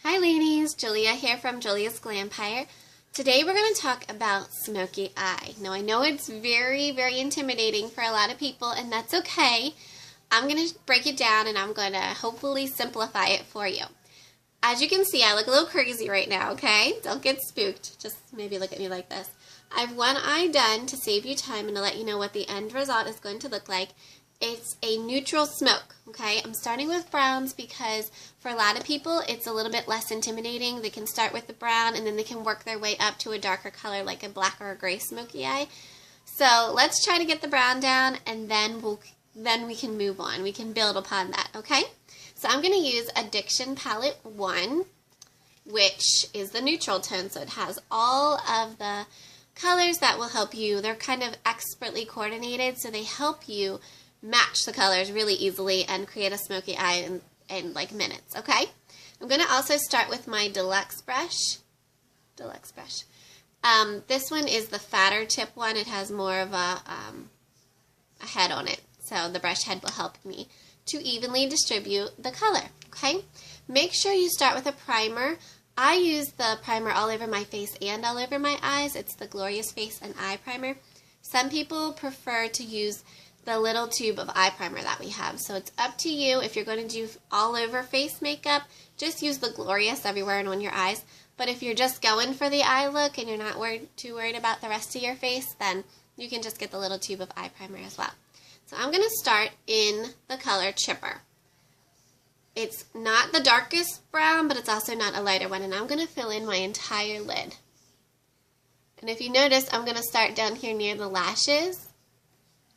Hi ladies, Julia here from Julia's Glampire. Today we're going to talk about smoky eye. Now I know it's very intimidating for a lot of people, and that's okay. I'm going to break it down and I'm going to hopefully simplify it for you. As you can see, I look a little crazy right now, okay? Don't get spooked. Just maybe look at me like this. I have one eye done to save you time and to let you know what the end result is going to look like. It's a neutral smoke, okay? I'm starting with browns because for a lot of people, it's a little bit less intimidating. They can start with the brown and then they can work their way up to a darker color like a black or a gray smoky eye. So let's try to get the brown down and then we can move on. We can build upon that, okay? So I'm going to use Addiction Palette 1, which is the neutral tone. So it has all of the colors that will help you. They're kind of expertly coordinated, so they help you match the colors really easily and create a smoky eye in like minutes, okay? I'm going to also start with my deluxe brush. This one is the fatter tip one. It has more of a head on it, so the brush head will help me to evenly distribute the color, okay? Make sure you start with a primer. I use the primer all over my face and all over my eyes. It's the Glorious Face and Eye Primer. Some people prefer to use the little tube of eye primer that we have. So it's up to you. If you're going to do all over face makeup, just use the Glorious everywhere and on your eyes. But if you're just going for the eye look and you're not too worried about the rest of your face, then you can just get the little tube of eye primer as well. So I'm going to start in the color Chipper. It's not the darkest brown, but it's also not a lighter one. And I'm going to fill in my entire lid. And if you notice, I'm going to start down here near the lashes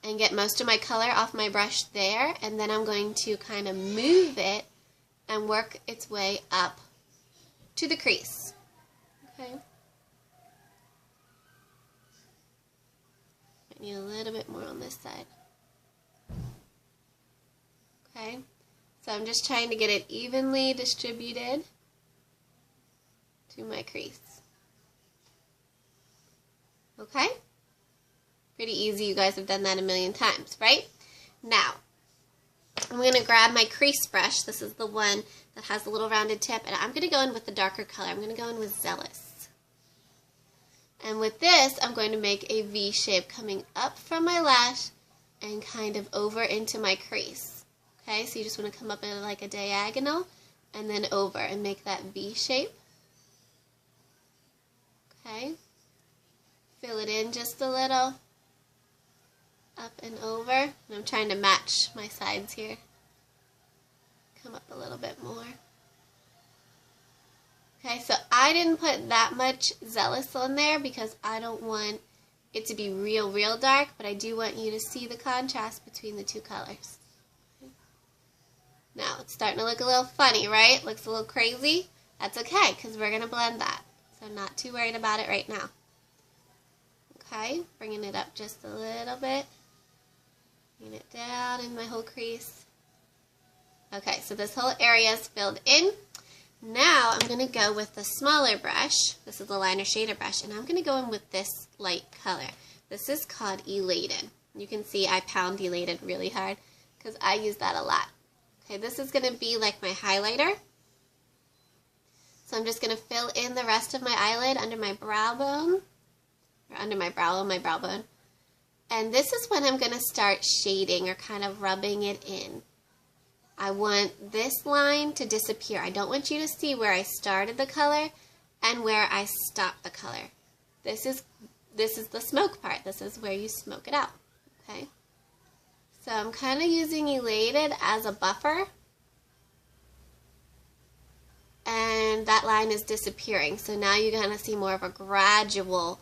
and get most of my color off my brush there, and then I'm going to kind of move it and work its way up to the crease. Okay. I need a little bit more on this side. Okay. So I'm just trying to get it evenly distributed to my crease. Okay? Pretty easy. You guys have done that a million times, right? Now, I'm going to grab my crease brush. This is the one that has the little rounded tip, and I'm going to go in with the darker color. I'm going to go in with Zealous. And with this, I'm going to make a V shape coming up from my lash and kind of over into my crease. Okay, so you just want to come up in like a diagonal and then over and make that V shape. Okay. Fill it in just a little. Up and over, and I'm trying to match my sides here. Come up a little bit more. Okay, so I didn't put that much Zealous on there because I don't want it to be real dark, but I do want you to see the contrast between the two colors. Okay. Now, it's starting to look a little funny, right? Looks a little crazy. That's okay, because we're going to blend that. So I'm not too worried about it right now. Okay, bringing it up just a little bit. Bring it down in my whole crease. Okay, so this whole area is filled in. Now I'm going to go with the smaller brush. This is the liner shader brush, and I'm going to go in with this light color. This is called Elated. You can see I pound Elated really hard because I use that a lot. Okay, this is going to be like my highlighter. So I'm just going to fill in the rest of my eyelid under my brow bone, or under my brow on my brow bone. And this is when I'm going to start shading or kind of rubbing it in. I want this line to disappear. I don't want you to see where I started the color and where I stopped the color. This is the smoke part. This is where you smoke it out. Okay? So I'm kind of using Elated as a buffer. And that line is disappearing. So now you're going to see more of a gradual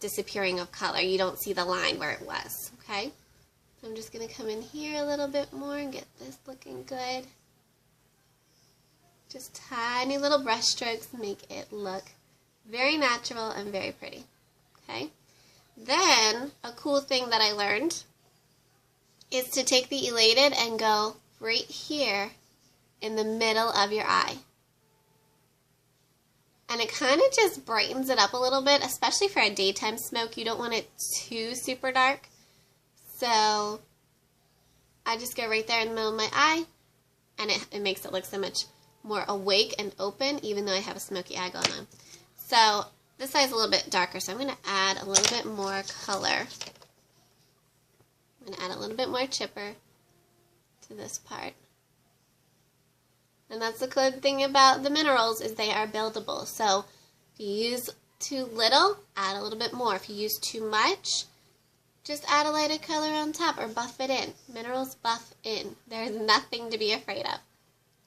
disappearing of color. You don't see the line where it was, okay? So I'm just going to come in here a little bit more and get this looking good. Just tiny little brush strokes make it look very natural and very pretty, okay? Then, a cool thing that I learned is to take the Elated and go right here in the middle of your eye. And it kind of just brightens it up a little bit, especially for a daytime smoke. You don't want it too super dark. So I just go right there in the middle of my eye, and it makes it look so much more awake and open, even though I have a smoky eye going on. So this side's a little bit darker, so I'm going to add a little bit more color. I'm going to add a little bit more chipper to this part. And that's the good thing about the minerals, is they are buildable. So if you use too little, add a little bit more. If you use too much, just add a lighter color on top or buff it in. Minerals buff in. There's nothing to be afraid of.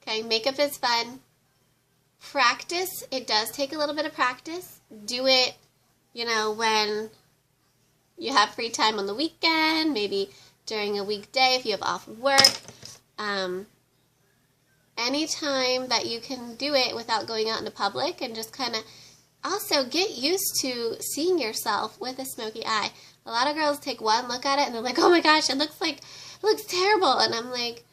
Okay, makeup is fun. Practice, it does take a little bit of practice. Do it, you know, when you have free time on the weekend, maybe during a weekday if you have off work. Anytime that you can do it without going out into public, and just kind of also get used to seeing yourself with a smoky eye. A lot of girls take one look at it and they're like, oh my gosh, it looks terrible. And I'm like,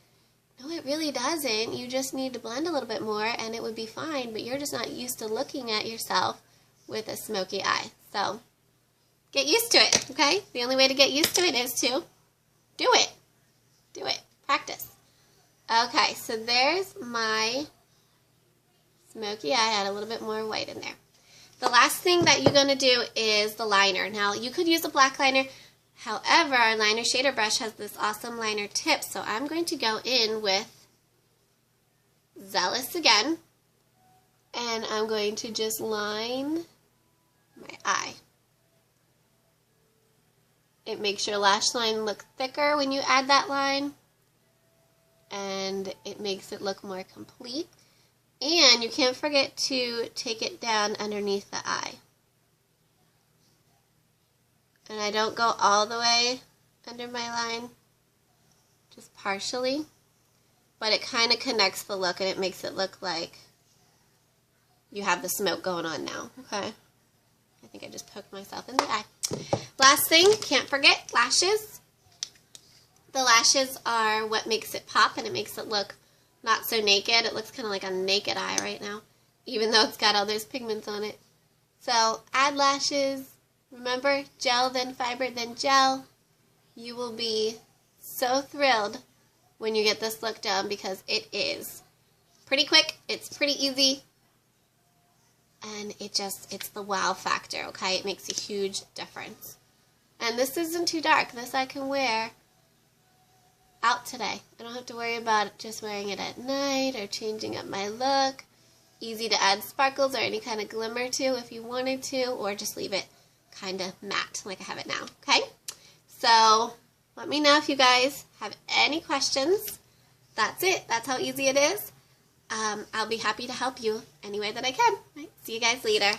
no, it really doesn't. You just need to blend a little bit more and it would be fine, but you're just not used to looking at yourself with a smoky eye. So get used to it, okay? The only way to get used to it is to do it. Do it. Practice. Okay, so there's my smoky eye. Add a little bit more white in there. The last thing that you're going to do is the liner. Now, you could use a black liner. However, our liner shader brush has this awesome liner tip, so I'm going to go in with Zealous again, and I'm going to just line my eye. It makes your lash line look thicker when you add that line, and it makes it look more complete. And you can't forget to take it down underneath the eye. And I don't go all the way under my line, just partially. But it kind of connects the look and it makes it look like you have the smoke going on now, okay? I think I just poked myself in the eye. Last thing, can't forget, lashes. The lashes are what makes it pop and it makes it look not so naked. It looks kind of like a naked eye right now, even though it's got all those pigments on it. So add lashes. Remember, gel, then fiber, then gel. You will be so thrilled when you get this look done because it is pretty quick. It's pretty easy. And it's the wow factor, okay? It makes a huge difference. And this isn't too dark. This I can wear out today. I don't have to worry about just wearing it at night or changing up my look. Easy to add sparkles or any kind of glimmer to if you wanted to, or just leave it kind of matte like I have it now, okay? So let me know if you guys have any questions. That's it. That's how easy it is. I'll be happy to help you any way that I can. Right? See you guys later.